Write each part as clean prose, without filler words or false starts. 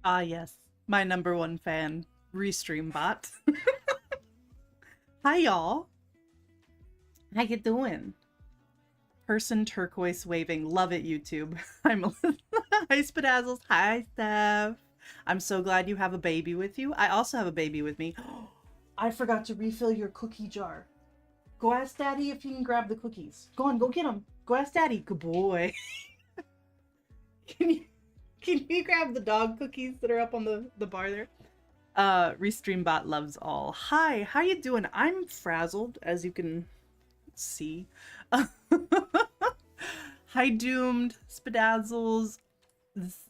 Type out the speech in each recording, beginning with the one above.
Ah, yes. My number one fan, Restreambot. Hi, y'all. How you doing? Person turquoise waving. Love it, YouTube. I'm Melissa. Hi, Spadazzles. Hi, Steph. I'm so glad you have a baby with you. I also have a baby with me. I forgot to refill your cookie jar. Go ask Daddy if you can grab the cookies. Go on, go get them. Go ask Daddy. Good boy. can you can you grab the dog cookies that are up on the bar there? Restreambot loves all. Hi, how you doing? I'm frazzled, as you can see. Hi, Doomed, Spadazzles,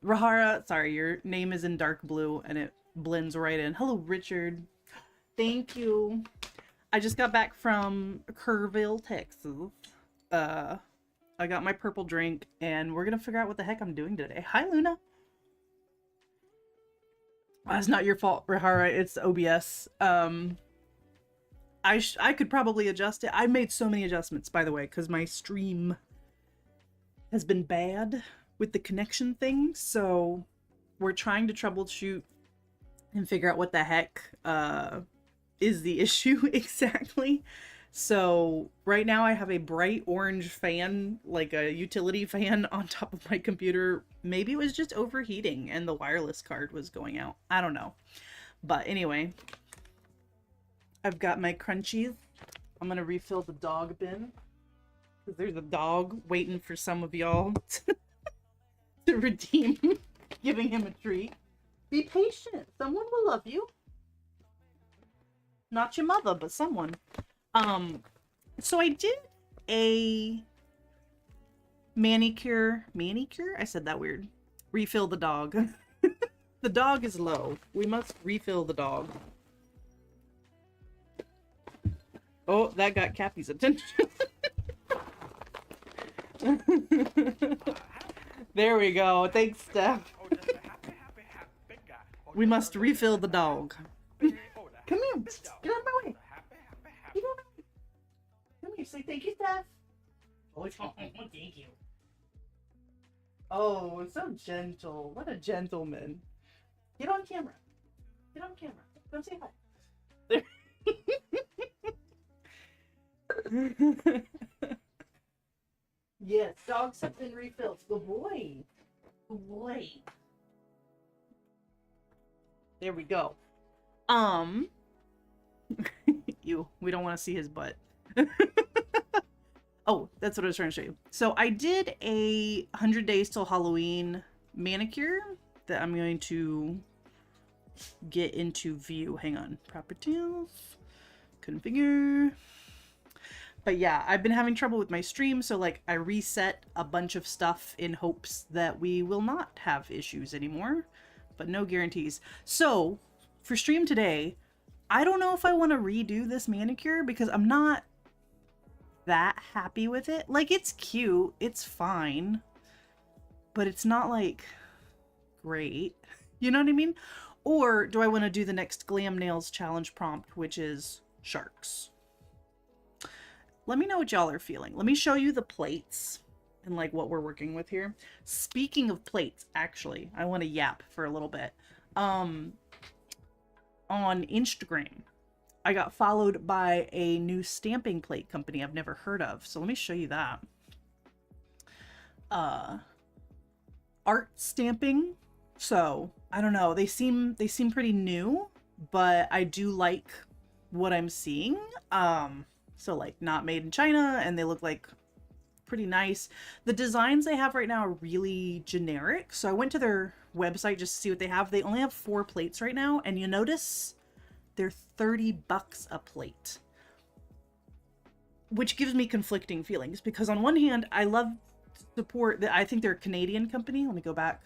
Rahara. Sorry, your name is in dark blue and it blends right in. Hello, Richard. Thank you. I just got back from Kerrville, Texas. I got my purple drink and we're gonna figure out what the heck I'm doing today. Hi, Luna. It's not your fault, Rahara. It's OBS. I could probably adjust it. I made so many adjustments, by the way, because my stream has been bad with the connection thing. So we're trying to troubleshoot and figure out what the heck is the issue exactly. So right now I have a bright orange fan, like a utility fan on top of my computer. Maybe it was just overheating and the wireless card was going out. I don't know. But anyway, I've got my crunchies. I'm gonna refill the dog bin because there's a dog waiting for some of y'all to redeem giving him a treat. Be patient. Someone will love you. Not your mother, but someone. So I did a manicure. I said that weird. Refill the dog. The dog is low. We must refill the dog. Oh, that got Cappy's attention. There we go. Thanks, Steph. We must refill the dog. Come here. Get out of my way. Get out of my way. Come here. Say thank you, Steph. Oh, thank you. Oh, so gentle. What a gentleman. Get on camera. Get on camera. Come say hi. There. Yes, dogs have been refilled. Good boy. Good boy. There we go. You. We don't want to see his butt. Oh, that's what I was trying to show you. So I did a 100 Days Till Halloween manicure that I'm going to get into view. Hang on. Properties. Configure. But yeah, I've been having trouble with my stream, so like I reset a bunch of stuff in hopes that we will not have issues anymore, but no guarantees. So for stream today, I don't know if I want to redo this manicure because I'm not that happy with it. Like, it's cute, it's fine, but it's not like great. You know what I mean? Or do I want to do the next Glam Nails challenge prompt, which is sharks? Let me know what y'all are feeling. Let me show you the plates and like what we're working with here. Speaking of plates, actually, I want to yap for a little bit. On Instagram, I got followed by a new stamping plate company I've never heard of. So let me show you that. Art stamping. So I don't know. They seem pretty new, but I do like what I'm seeing. So like not made in China, and they look like pretty nice. The designs they have right now are really generic. So I went to their website just to see what they have. They only have 4 plates right now, and you notice they're $30 a plate. Which gives me conflicting feelings because on one hand, I love support that. I think they're a Canadian company. Let me go back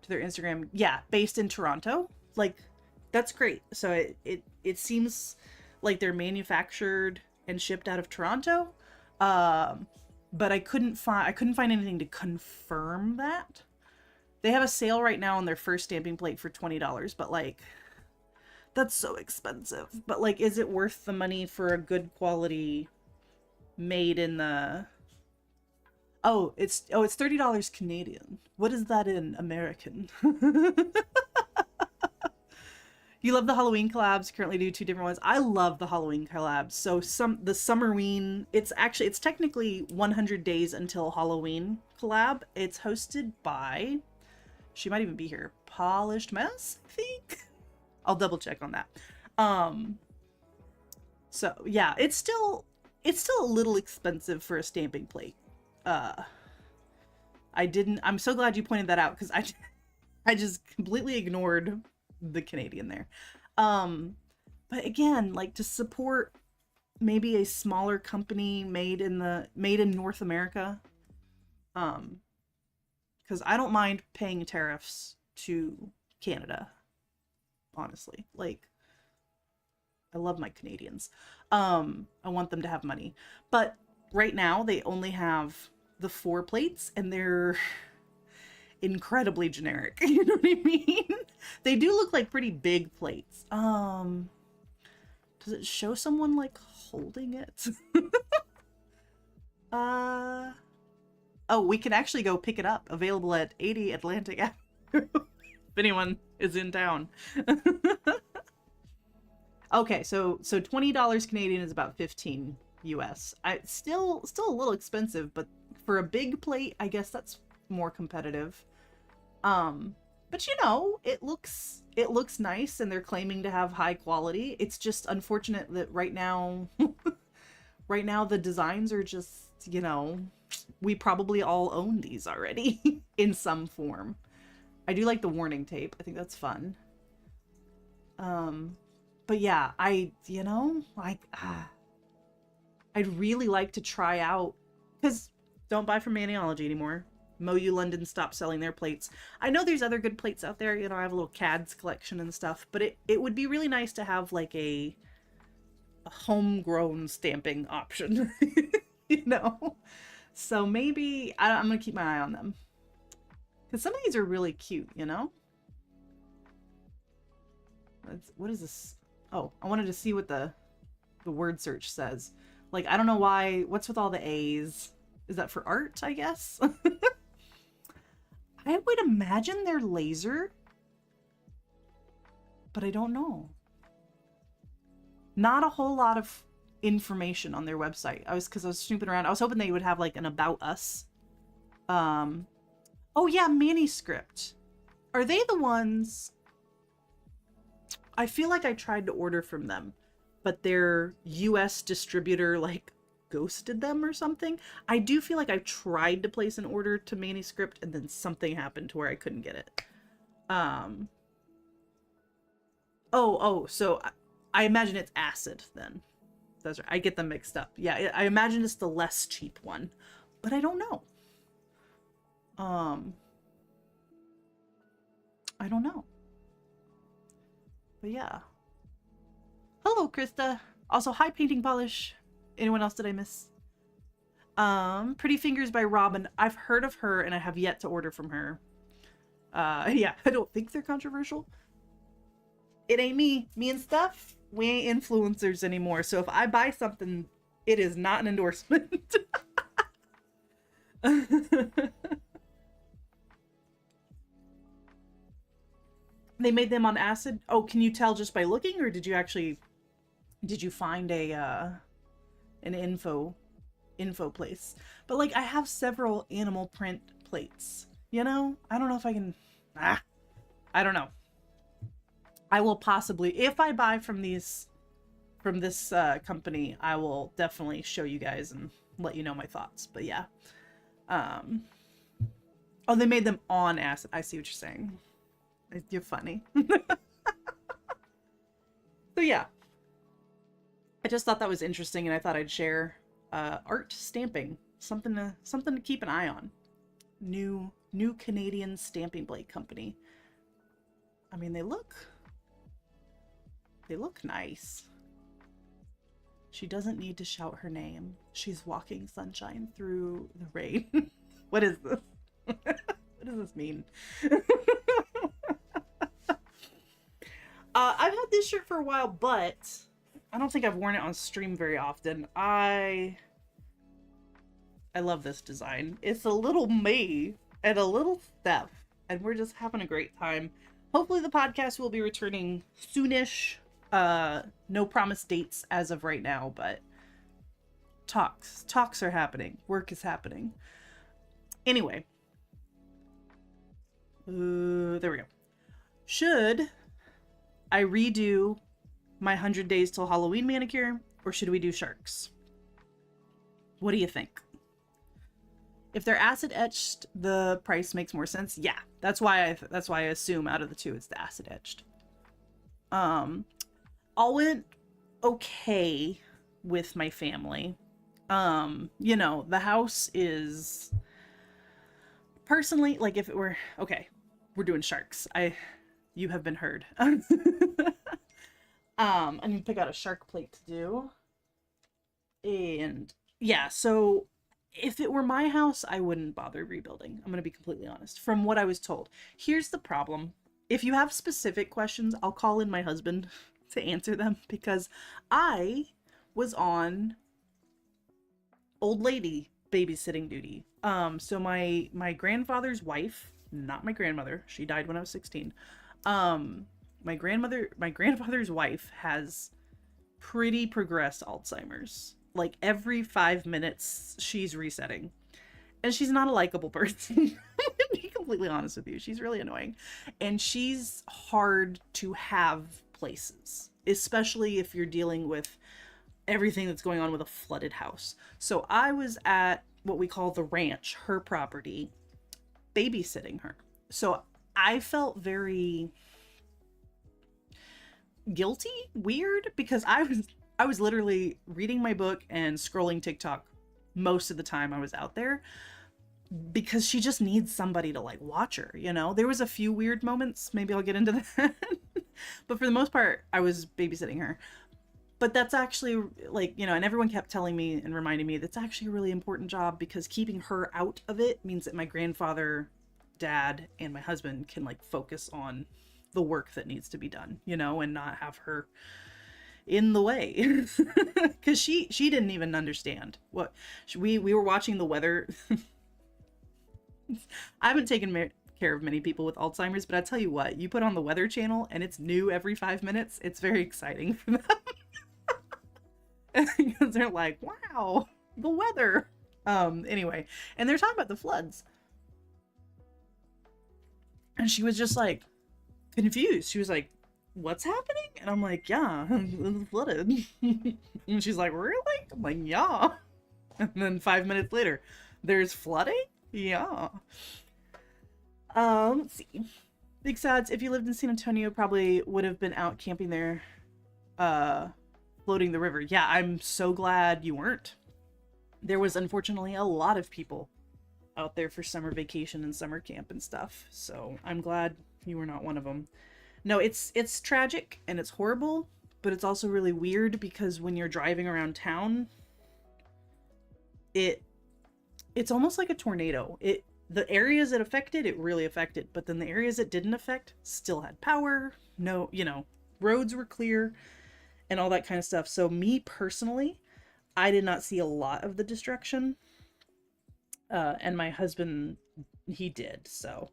to their Instagram. Yeah, based in Toronto. Like, that's great. So it seems like they're manufactured and shipped out of Toronto. But I couldn't find anything to confirm that. They have a sale right now on their first stamping plate for $20, but like, that's so expensive. But like, is it worth the money for a good quality made in the... Oh, it's $30 Canadian. What is that in American? You love the Halloween collabs. Currently do 2 different ones. I love the Halloween collabs. So the Summerween, it's technically 100 days until Halloween collab. It's hosted by, she might even be here, Polished Mess, I think. I'll double check on that. So yeah, it's still a little expensive for a stamping plate. I'm so glad you pointed that out because I just completely ignored the Canadian there. But again, like, to support maybe a smaller company made in North America, because I don't mind paying tariffs to Canada, honestly. Like, I love my Canadians. I want them to have money, but right now they only have the 4 plates and they're incredibly generic. You know what I mean? They do look like pretty big plates. Does it show someone like holding it? Oh, we can actually go pick it up. Available at 80 Atlantic Avenue. If anyone is in town. Okay, so $20 Canadian is about 15 US. Still a little expensive, but for a big plate, I guess that's more competitive. But you know, it looks nice and they're claiming to have high quality. It's just unfortunate that right now the designs are just, you know, we probably all own these already in some form. I do like the warning tape. I think that's fun. But yeah, I'd really like to try out, because don't buy from Maniology anymore. Moyu London stopped selling their plates. I know there's other good plates out there. You know, I have a little CADS collection and stuff, but it would be really nice to have like a homegrown stamping option, you know? So maybe I'm gonna keep my eye on them, because some of these are really cute, you know? What is this? Oh, I wanted to see what the word search says. Like, I don't know why. What's with all the A's? Is that for art, I guess? I would imagine they're laser, but I don't know. Not a whole lot of information on their website. Because I was snooping around. I was hoping they would have like an about us. Oh yeah, Manuscript. Are they the ones? I feel like I tried to order from them, but their US distributor like ghosted them or something. I do feel like I tried to place an order to Manuscript and then something happened to where I couldn't get it. So I imagine it's Acid then. That's right. I get them mixed up. Yeah, I imagine it's the less cheap one, but I don't know. I don't know. But yeah. Hello, Krista. Also, hi, Painting Polish. Anyone else did I miss? Pretty Fingers by Robin. I've heard of her and I have yet to order from her. Yeah, I don't think they're controversial. It ain't me. Me and Steph, we ain't influencers anymore. So if I buy something, it is not an endorsement. They made them on acid. Oh, can you tell just by looking, or did you find a an info place? But like, I have several animal print plates, you know? I don't know if I can, I don't know. I will possibly, if I buy from this company, I will definitely show you guys and let you know my thoughts. But yeah. Um, oh, they made them on acid. I see what you're saying. You're funny. So yeah, I just thought that was interesting, and I thought I'd share art stamping, something to keep an eye on. New Canadian stamping blade company. I mean, they look nice. She doesn't need to shout her name. She's walking sunshine through the rain. What is this? What does this mean? I've had this shirt for a while, but I don't think I've worn it on stream very often. I love this design. It's a little me and a little Steph, and we're just having a great time. Hopefully the podcast will be returning soonish. No promised dates as of right now, but talks are happening. Work is happening. Anyway. There we go. Should I redo my 100 Days Till Halloween manicure, or should we do sharks? What do you think? If they're acid etched, the price makes more sense. Yeah, that's why I assume out of the two it's the acid etched. All went okay with my family. You know, the house is personally, like, if it were okay, we're doing sharks. You have been heard. I need to pick out a shark plate to do. And yeah, so if it were my house, I wouldn't bother rebuilding. I'm going to be completely honest. From what I was told. Here's the problem. If you have specific questions, I'll call in my husband to answer them, because I was on old lady babysitting duty. So my grandfather's wife, not my grandmother, she died when I was 16. My grandfather's wife has pretty progressed Alzheimer's. Like every 5 minutes, she's resetting. And she's not a likable person. To be completely honest with you. She's really annoying. And she's hard to have places, especially if you're dealing with everything that's going on with a flooded house. So I was at what we call the ranch, her property, babysitting her. So I felt very guilty, weird, because I was literally reading my book and scrolling TikTok most of the time I was out there, because she just needs somebody to like watch her, you know? There was a few weird moments, maybe I'll get into that. But for the most part, I was babysitting her. But that's actually, like, you know, and everyone kept telling me and reminding me that's actually a really important job, because keeping her out of it means that my grandfather, dad, and my husband can like focus on the work that needs to be done, you know, and not have her in the way. Because she didn't even understand what we were watching the weather. I haven't taken care of many people with Alzheimer's, but I tell you what, you put on the Weather Channel and it's new every 5 minutes. It's very exciting for them. Because they're like, wow, the weather. Anyway, and they're talking about the floods. And she was just like confused. She was like, what's happening? And I'm like, yeah, it's flooded. And she's like, really? I'm like, yeah. And then 5 minutes later, there's flooding? Yeah. Let's see. Big Sads, if you lived in San Antonio, probably would have been out camping there, floating the river. Yeah, I'm so glad you weren't. There was unfortunately a lot of people out there for summer vacation and summer camp and stuff. So I'm glad you were not one of them. No, it's tragic and it's horrible, but it's also really weird, because when you're driving around town, it's almost like a tornado. The areas it affected, it really affected, but then the areas it didn't affect still had power. No, you know, roads were clear and all that kind of stuff. So me personally, I did not see a lot of the destruction. And my husband, he did. So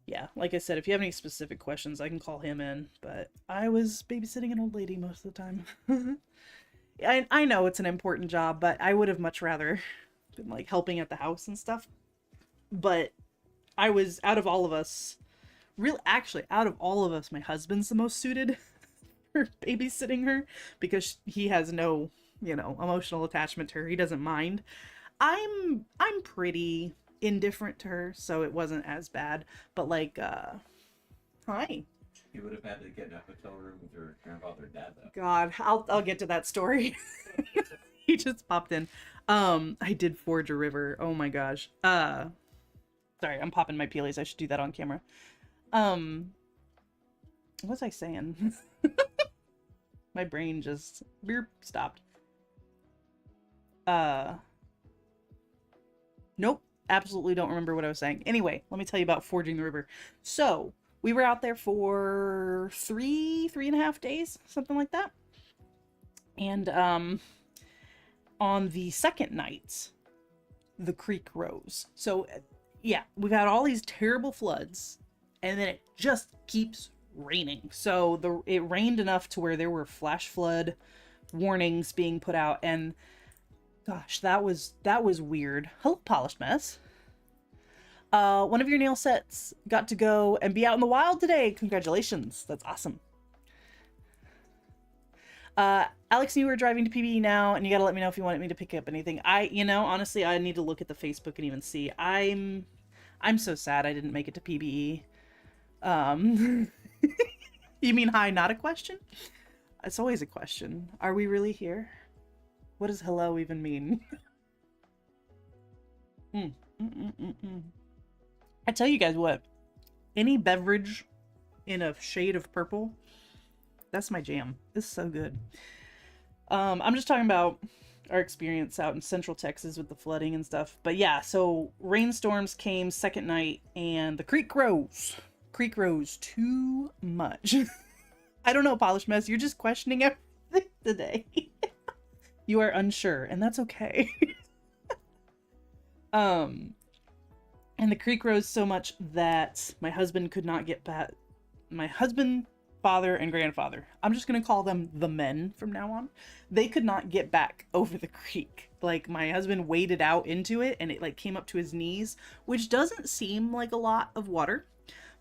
yeah, like I said, if you have any specific questions, I can call him in, but I was babysitting an old lady most of the time. I know it's an important job, but I would have much rather been like helping at the house and stuff. But I was, out of all of us, out of all of us, my husband's the most suited for babysitting her, because he has no emotional attachment to her. He doesn't mind. I'm pretty indifferent to her, so it wasn't as bad. But like, hi. You would have had to get in a hotel room with your grandfather and dad, though. God, I'll get to that story. He just popped in. I did forge a river. Oh my gosh. Sorry, I'm popping my peelies. I should do that on camera. What was I saying? My brain just stopped. Nope. Absolutely don't remember what I was saying. Anyway, let me tell you about forging the river. So we were out there for three and a half days, something like that. And on the second night, the creek rose. So yeah, we've had all these terrible floods, and then it just keeps raining. So it rained enough to where there were flash flood warnings being put out, and gosh, that was weird. Hello, Polished Mess. One of your nail sets got to go and be out in the wild today. Congratulations. That's awesome. Alex, you were driving to PBE now, and you gotta let me know if you wanted me to pick up anything. Honestly, I need to look at the Facebook and even see. I'm so sad I didn't make it to PBE. You mean hi, not a question? It's always a question. Are we really here? What does hello even mean? I tell you guys what, any beverage in a shade of purple, that's my jam. It's so good. I'm just talking about our experience out in Central Texas with the flooding and stuff. But yeah, so rainstorms came second night, and the creek rose. Creek rose too much. I don't know, Polished Mess. You're just questioning everything today. You are unsure, and that's okay. And the creek rose so much that my husband could not get back. My husband, father, and grandfather, I'm just gonna call them the men from now on, they could not get back over the creek. Like, my husband waded out into it, and it like came up to his knees, which doesn't seem like a lot of water,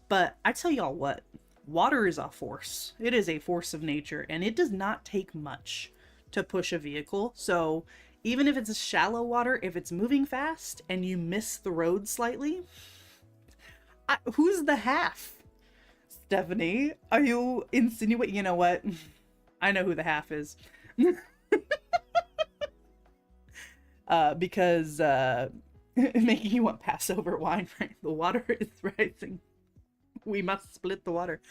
but I tell y'all what, water is a force. It is a force of nature, and it does not take much to push a vehicle. So even if it's a shallow water, if it's moving fast and you miss the road slightly, who's the half? Stephanie, are you insinuating? You know what? I know who the half is. Because making you want Passover wine, right? The water is rising. We must split the water.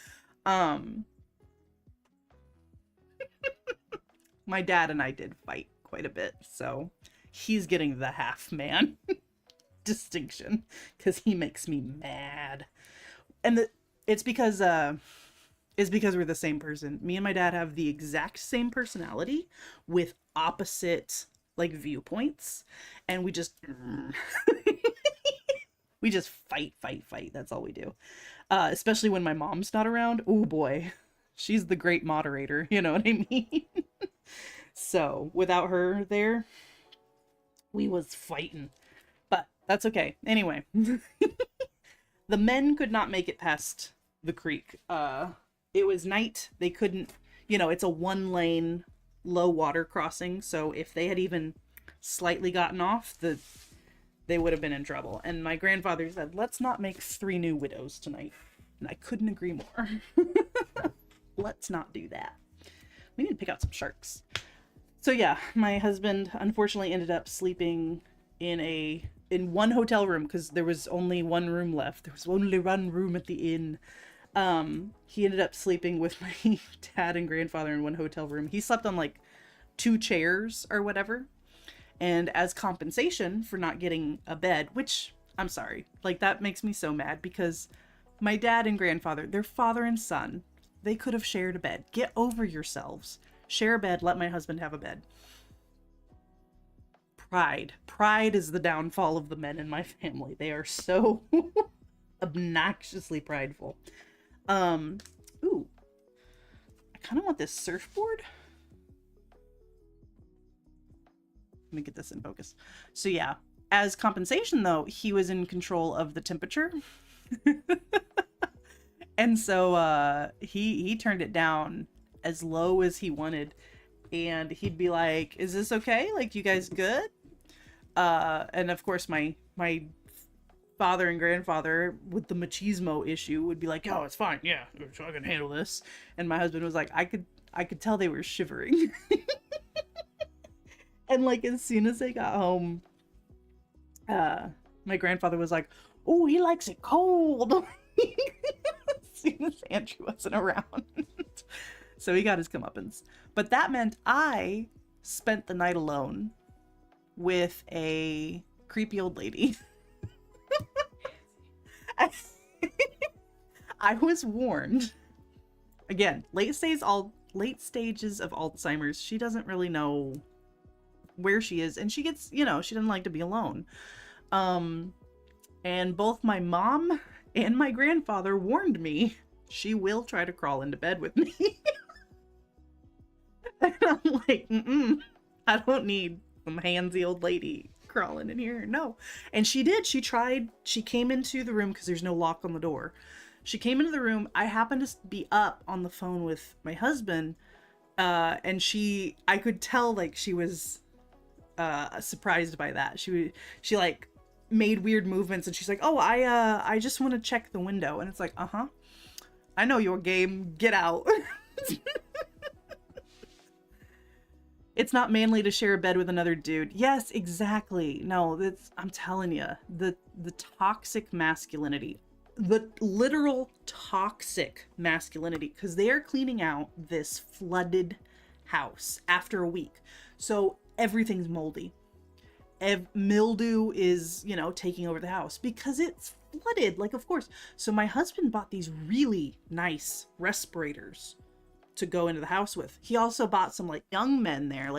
My dad and I did fight quite a bit, so he's getting the half man distinction because he makes me mad. And it's because we're the same person. Me and my dad have the exact same personality with opposite like viewpoints, and we just we just fight. That's all we do. Especially when my mom's not around. Oh boy, she's the great moderator. You know what I mean? So without her there, we was fighting, but that's okay. Anyway, the men could not make it past the creek. It was night. They couldn't, it's a 1-lane low water crossing. So if they had even slightly gotten off, they would have been in trouble. And my grandfather said, let's not make 3 new widows tonight. And I couldn't agree more. Let's not do that. We need to pick out some sharks. So yeah, my husband unfortunately ended up sleeping in one hotel room because there was only one room left. There was only one room at the inn. He ended up sleeping with my dad and grandfather in one hotel room. He slept on like 2 chairs or whatever. And as compensation for not getting a bed, which I'm sorry, like that makes me so mad because my dad and grandfather, they're father and son. They could have shared a bed. Get over yourselves. Share a bed. Let my husband have a bed. Pride is the downfall of the men in my family. They are so obnoxiously prideful. Ooh, I kind of want this surfboard. Let me get this in focus. So yeah, as compensation though, he was in control of the temperature. And so he turned it down as low as he wanted. and he'd be like, "Is this okay? Like, you guys good?" And of course, my father and grandfather with the machismo issue would be like, "Oh, it's fine. Yeah, I can handle this." And my husband was like, I could tell they were shivering. And like as soon as they got home, my grandfather was like, "Oh, he likes it cold." As soon as Andrew wasn't around. So he got his comeuppance. But that meant I spent the night alone with a creepy old lady. I was warned. Again, late stages of Alzheimer's. She doesn't really know where she is, and she gets, she doesn't like to be alone. And both my mom and my grandfather warned me she will try to crawl into bed with me. And I'm like, I don't need some handsy old lady crawling in here. No. And she did. She came into the room because there's no lock on the door. She came into the room. I happened to be up on the phone with my husband. And I could tell like she was surprised by that. She like made weird movements, and she's like, "Oh, I just want to check the window." And it's like, I know your game. Get out. It's not manly to share a bed with another dude. Yes, exactly. No, I'm telling you, the toxic masculinity, the literal toxic masculinity, because they are cleaning out this flooded house after a week. So everything's moldy. Mildew is, taking over the house because it's flooded, like, of course. So my husband bought these really nice respirators to go into the house with. He also bought some like young men there, like